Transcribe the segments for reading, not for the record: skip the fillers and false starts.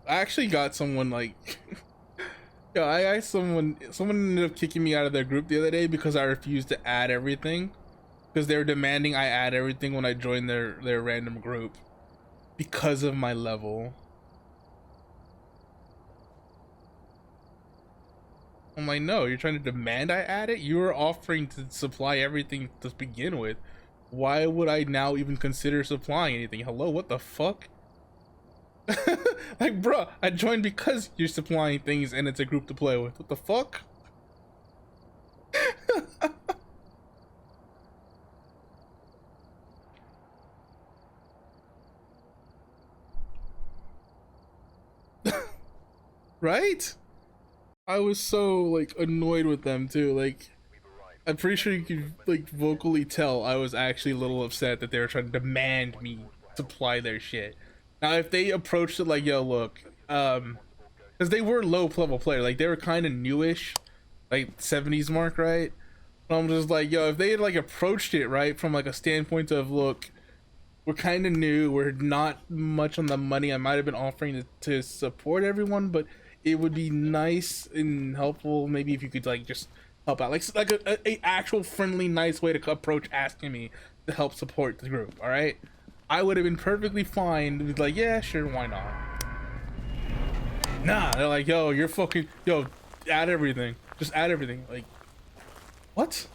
I actually got someone like, yeah, I someone ended up kicking me out of their group the other day because I refused to add everything because they were demanding I add everything when I joined their random group because of my level. I'm like, no, you're trying to demand I add it? You were offering to supply everything to begin with. Why would I now even consider supplying anything? Hello, what the fuck? Like, bruh, I joined because you're supplying things and it's a group to play with. What the fuck? Right? I was so like annoyed with them too. Like, I'm pretty sure you could like vocally tell I was actually a little upset that they were trying to demand me supply their shit. Now, if they approached it like, yo, look, because they were low level player, like they were kind of newish, like 70s mark, right? But I'm just like, yo, if they had like approached it right from like a standpoint of, look, we're kind of new, we're not much on the money. I might have been offering to support everyone, but it would be nice and helpful maybe if you could like just help out, like a actual friendly, nice way to approach asking me to help support the group. All right, I would have been perfectly fine with like, yeah, sure, why not? Nah, they're like, yo, you're fucking, yo, add everything, just add everything. Like, what?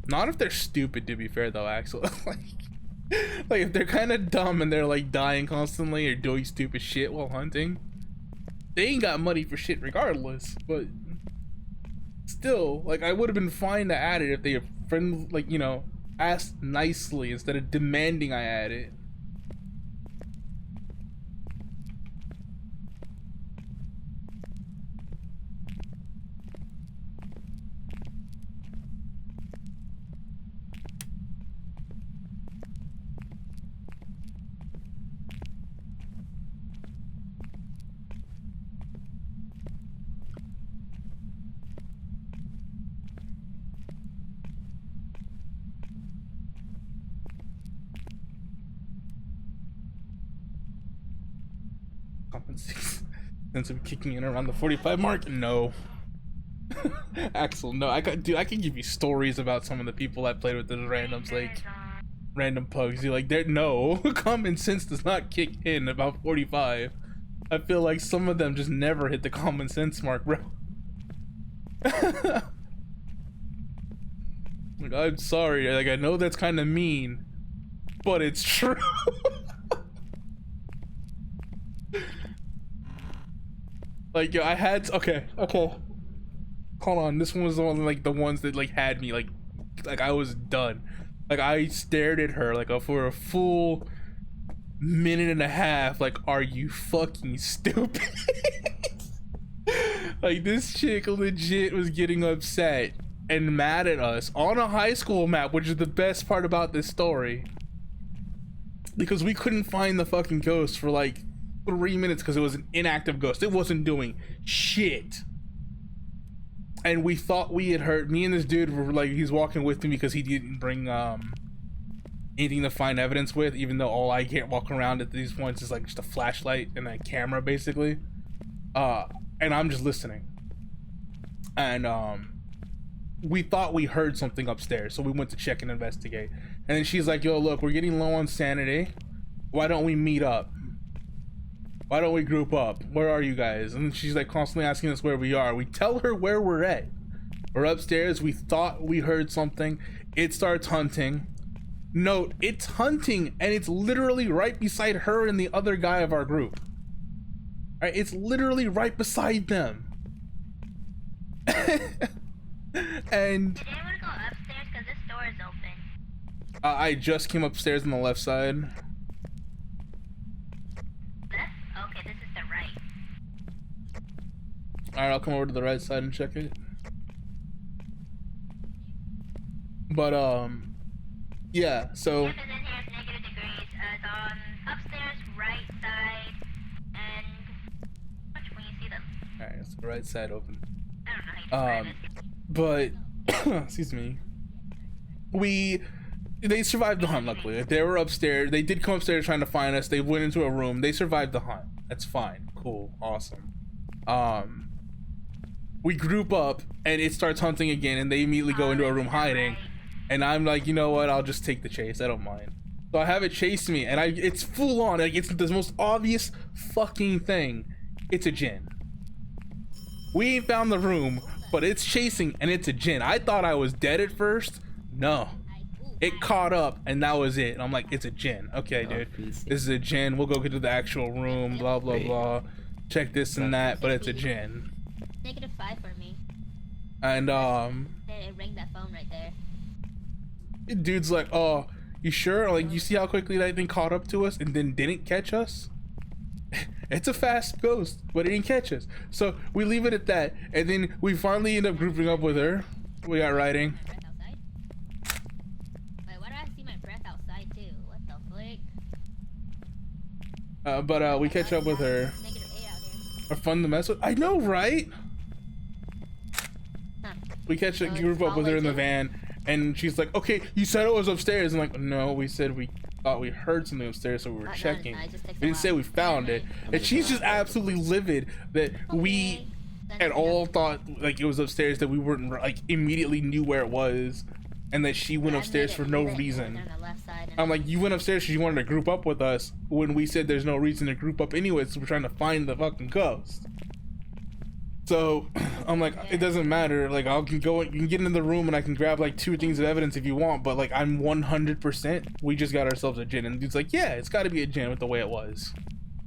Not if they're stupid, to be fair, though, Axel. Like if they're kind of dumb and they're like dying constantly or doing stupid shit while hunting, they ain't got money for shit regardless. But still, like, I would have been fine to add it if they friend, like, you know, asked nicely instead of demanding I add it. Compensation since I'm kicking in around the 45 mark. No. Axel, no. I can give you stories about some of the people I played with, the randoms, like random pugs. You like, there, no. Common sense does not kick in about 45. I feel like some of them just never hit the common sense mark, bro. Like, I'm sorry, like, I know that's kind of mean, but it's true. Like, yo, I had, okay, hold on, this one was the one, like, the ones that like had me like I was done. Like, I stared at her like for a full minute and a half, like, are you fucking stupid? Like, this chick legit was getting upset and mad at us on a high school map, which is the best part about this story, because we couldn't find the fucking ghost for like 3 minutes because it was an inactive ghost. It wasn't doing shit, and we thought we had heard, me and this dude were like, he's walking with me because he didn't bring anything to find evidence with, even though all I can't walk around at these points is like just a flashlight and a camera basically, and I'm just listening, and we thought we heard something upstairs, so we went to check and investigate. And then she's like, yo, look, we're getting low on sanity, why don't we meet up, why don't we group up, where are you guys? And she's like constantly asking us where we are. We tell her where we're at. We're upstairs, we thought we heard something. It starts hunting. Note, it's hunting and it's literally right beside her and the other guy of our group. All right, it's literally right beside them. And did anyone go upstairs? Because this door is open. I just came upstairs on the left side. Left? Okay, this is the right. Alright, I'll come over to the right side and check it. But yeah, so Temperature in here is negative degrees. It's on upstairs, right side, and watch when you see them. alright, it's the right side open. I don't know how you describe it. But excuse me, we They survived the hunt, luckily. They were upstairs. They did come upstairs trying to find us. They went into a room. They survived the hunt. That's fine. Cool. Awesome. We group up and it starts hunting again, and they immediately go into a room hiding. And I'm like, you know what? I'll just take the chase. I don't mind. So I have it chase me, and it's full on. Like, it's the most obvious fucking thing. It's a djinn. We ain't found the room, but it's chasing, and it's a djinn. I thought I was dead at first. No. It caught up, and that was it. And I'm like, it's a djinn. Okay, dude. This is a djinn. We'll go get to the actual room, blah, blah, blah. Check this and that, but it's a djinn. -5 for me. And, It rang that phone right there. dude's like, oh, you sure? Like, you see how quickly that thing caught up to us and then didn't catch us? It's a fast ghost, but it didn't catch us. So we leave it at that, and then we finally end up grouping up with her. We got writing. Wait, why do I see my breath outside too? What the flick? But we catch up with her. -8 out here. Are fun to mess with. I know, right? Huh. We group up with her in the van, and she's like, okay, you said it was upstairs. I'm like, no, we said we thought we heard something upstairs, so we were checking. We didn't say we found it. And she's just absolutely livid that we at all thought like it was upstairs, that we weren't like immediately knew where it was, and that she went upstairs for no reason. I'm like, you went upstairs because you wanted to group up with us when we said there's no reason to group up anyway, so we're trying to find the fucking ghost. So I'm like, it doesn't matter. Like, you can get into the room and I can grab like 2 things of evidence if you want, but like, I'm 100%. We just got ourselves a djinn. And the dude's like, yeah, it's got to be a djinn with the way it was.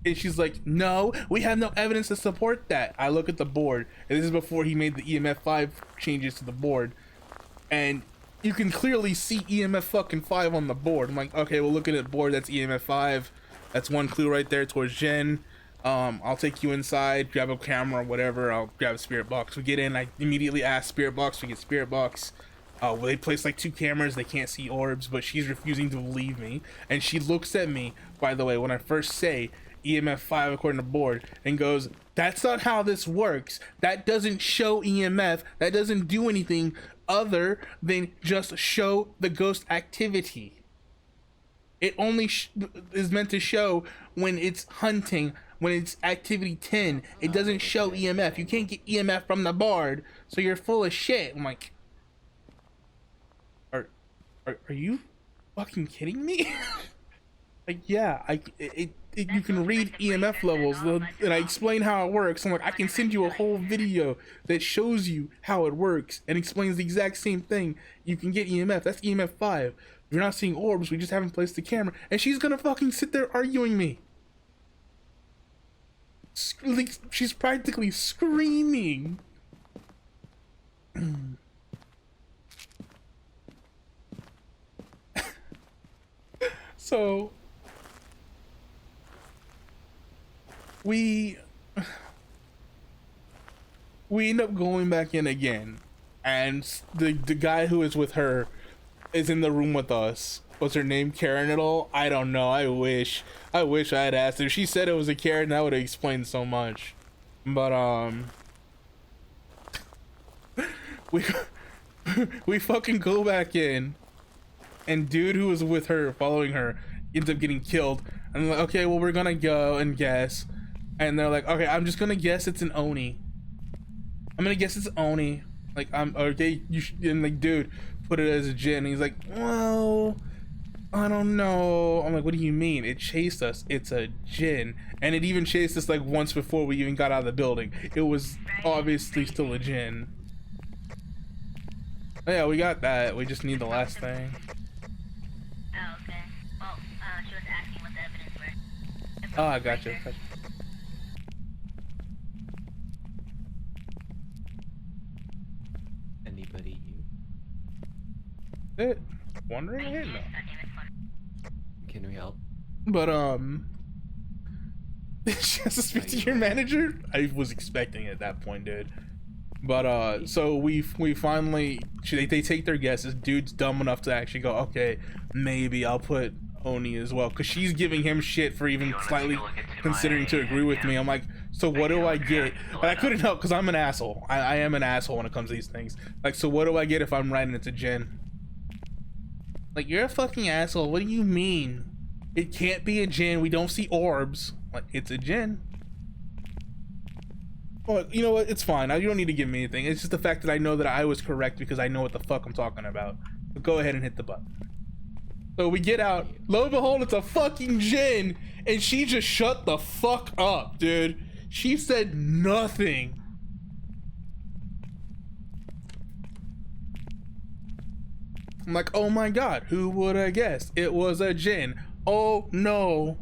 And she's like, no, we have no evidence to support that. I look at the board, and this is before he made the EMF 5 changes to the board, and you can clearly see EMF fucking 5 on the board. I'm like, okay, well, look at the board. That's EMF 5. That's one clue right there towards djinn. I'll take you inside, grab a camera or whatever. I'll grab a spirit box. We get in, I immediately ask spirit box. We get spirit box. Well, they place like 2 cameras. They can't see orbs, but she's refusing to believe me. And she looks at me, by the way, when I first say EMF 5 according to board, and goes, that's not how this works. That doesn't show EMF. That doesn't do anything other than just show the ghost activity. It only is meant to show when it's hunting, when it's activity 10. It doesn't show EMF. You can't get EMF from the board, so you're full of shit. I'm like, are you fucking kidding me? Like, yeah, you can read EMF levels, and I explain how it works. I'm like, I can send you a whole video that shows you how it works and explains the exact same thing. You can get EMF. That's EMF 5. You're not seeing orbs. We just haven't placed the camera. And she's gonna fucking sit there arguing me. Like, she's practically screaming. So we end up going back in again, and the guy who is with her is in the room with us. What's her name? Karen at all? I don't know. I wish I had asked her. She said it was a Karen. That would have explained so much. But we fucking go back in, and dude who was with her, following her, ends up getting killed. And I'm like, okay, well, we're gonna go and guess. And they're like, okay, I'm just gonna guess it's an Oni. I'm gonna guess it's Oni. Like, I'm okay. And like, dude, put it as a djinn. He's like, well, I don't know. I'm like, what do you mean? It chased us. It's a djinn. And it even chased us like once before we even got out of the building. It was obviously still a djinn. Oh, yeah, we got that. We just need the last thing. Oh, okay. Well, she was asking what the evidence were. Oh, I gotcha. Anybody? It? Wondering it? No. Can we help? But she has to speak to your manager? I was expecting it at that point, dude. But so we finally they take their guesses. Dude's dumb enough to actually go, okay, maybe I'll put Oni as well, because she's giving him shit for even slightly considering to agree with me. I'm like, so what do I get? But I couldn't help because I'm an asshole. I am an asshole when it comes to these things. Like, so what do I get if I'm writing it's a djinn? Like, you're a fucking asshole. What do you mean? It can't be a djinn. We don't see orbs. Like, it's a djinn. Well, you know what? It's fine. You don't need to give me anything. It's just the fact that I know that I was correct because I know what the fuck I'm talking about. So go ahead and hit the button. So we get out. Lo and behold, it's a fucking djinn. And she just shut the fuck up, dude. She said nothing. I'm like, oh my god, who would have guessed? It was a djinn. Oh no.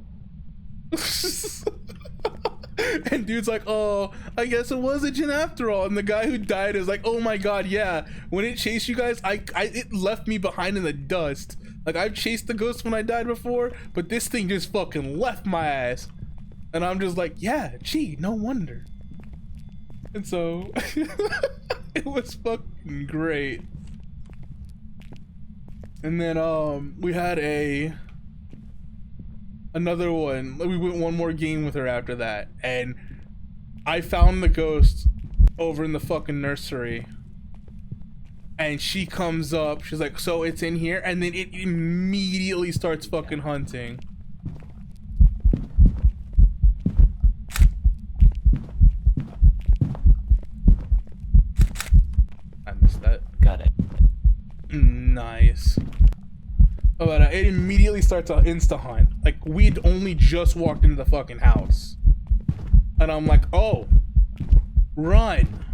And dude's like, oh, I guess it was a djinn after all. And the guy who died is like, oh my god, yeah. When it chased you guys, it left me behind in the dust. Like, I've chased the ghost when I died before, but this thing just fucking left my ass. And I'm just like, yeah, gee, no wonder. And so, it was fucking great. And then, we had another one. We went one more game with her after that, and I found the ghost over in the fucking nursery, and she comes up, she's like, so it's in here, and then it immediately starts fucking hunting. I missed that. Got it. Nice. Oh, but it immediately starts an insta hunt. Like, we'd only just walked into the fucking house, and I'm like, oh, run.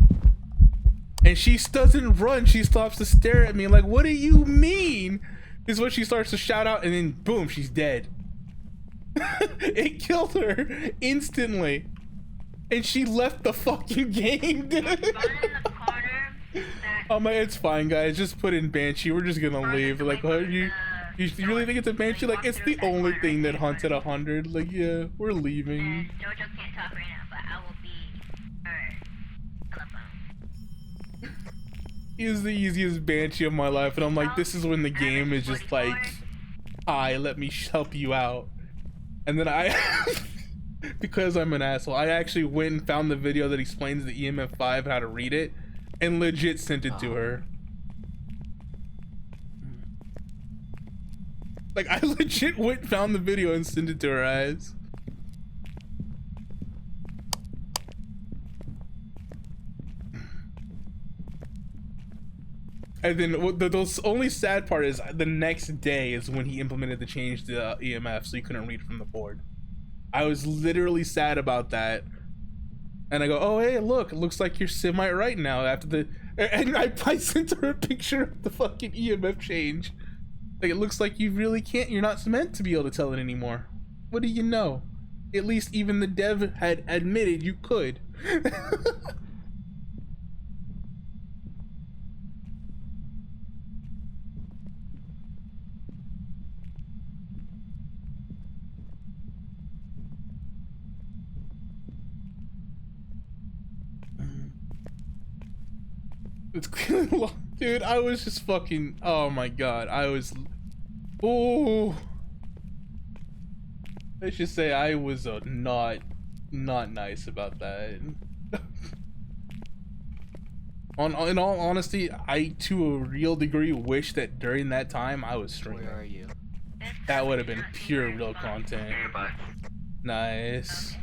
And she doesn't run. She stops to stare at me like, what do you mean? Is what she starts to shout out, and then boom, she's dead. It killed her instantly, and she left the fucking game, dude. I'm like, it's fine, guys. Just put in Banshee. We're just gonna leave. Like, what, you really think it's a Banshee? Like, it's the only thing that hunts at 100. Like, yeah, we're leaving. And Jojo can't talk right now, but I will be her telephone. He is the easiest Banshee of my life, and I'm like, this is when the game is just like, hi, let me help you out. And then I, because I'm an asshole, I actually went and found the video that explains the EMF5 and how to read it, and legit sent it to her. Like, I legit went and found the video and sent it to her eyes. And then the only sad part is the next day is when he implemented the change to EMF, so you couldn't read from the board. I was literally sad about that. And I go, oh, hey, look, it looks like you're semi-right now after the... And I sent her a picture of the fucking EMF change. Like, it looks like you really can't, you're not meant to be able to tell it anymore. What do you know? At least even the dev had admitted you could. It's dude, I was just fucking, oh my god, I was, oh, let's just say I was not nice about that. In all honesty, I to a real degree wish that during that time I was streaming. Where are you? That would have been pure real content. Nice.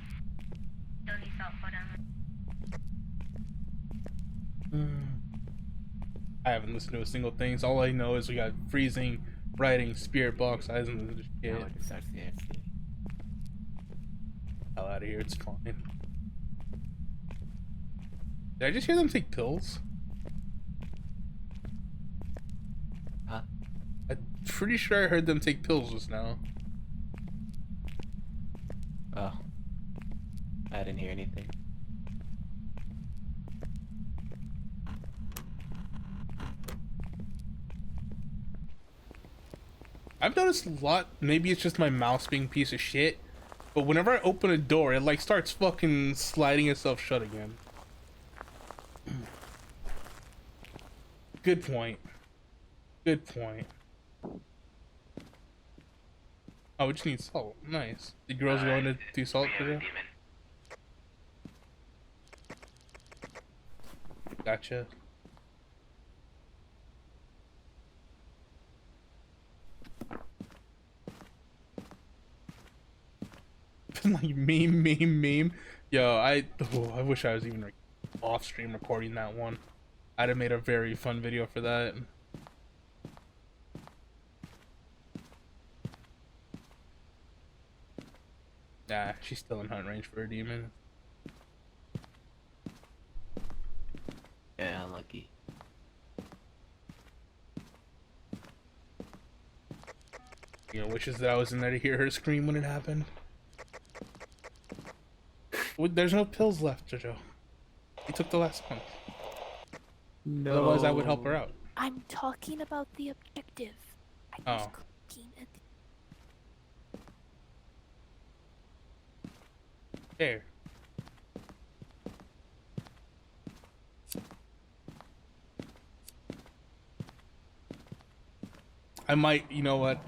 Don't need salt for them. I haven't listened to a single thing, so all I know is we got freezing, writing, spirit box, eyes and the shit. Oh, it starts the AFC. Hell out of here, it's fine. Did I just hear them take pills? Huh? I'm pretty sure I heard them take pills just now. Oh. I didn't hear anything. I've noticed a lot, maybe it's just my mouse being a piece of shit, but whenever I open a door, it like starts fucking sliding itself shut again. Good point. Good point. Oh, we just need salt. Nice. The girls are going to do salt today? Gotcha. Like meme. Yo, I wish I was even off stream recording that one. I'd have made a very fun video for that. Nah, she's still in hunt range for a demon. Yeah, unlucky. You know, wishes that I was in there to hear her scream when it happened. There's no pills left, Jojo. You took the last one. No. Otherwise, I would help her out. I'm talking about the objective. I was clicking at There. I might, you know what?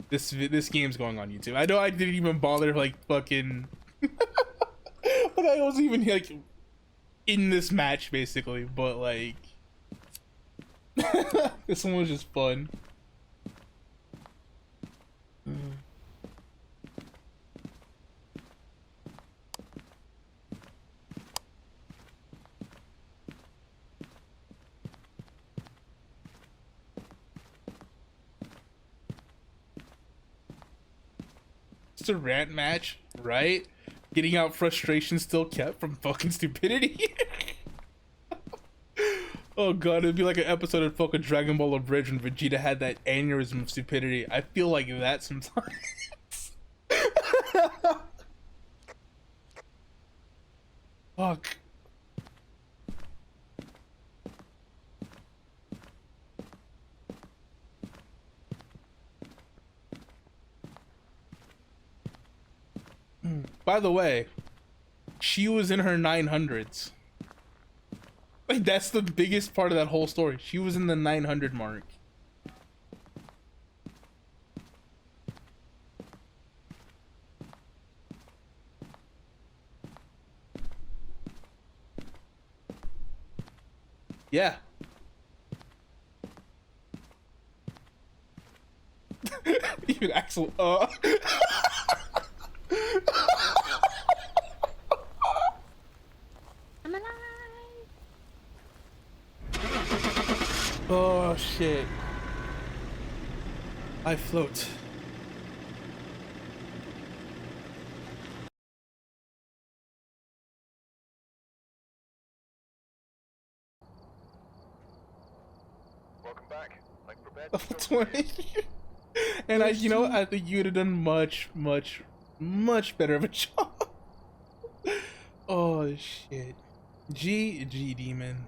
This game's going on YouTube. I know I didn't even bother like fucking like I wasn't even like in this match basically, but like this one was just fun. It's a rant match, right? Getting out frustration still kept from fucking stupidity. Oh god, it'd be like an episode of fucking Dragon Ball Abridged when Vegeta had that aneurysm of stupidity. I feel like that sometimes. Fuck. By the way, she was in her 900s. Like, that's the biggest part of that whole story. She was in the 900 mark. Yeah. Even Axel, I'm alive. Oh shit. I float. Welcome back. Like prepared Level 20. And you know, I think you would have done much better of a job. Oh shit. G demon.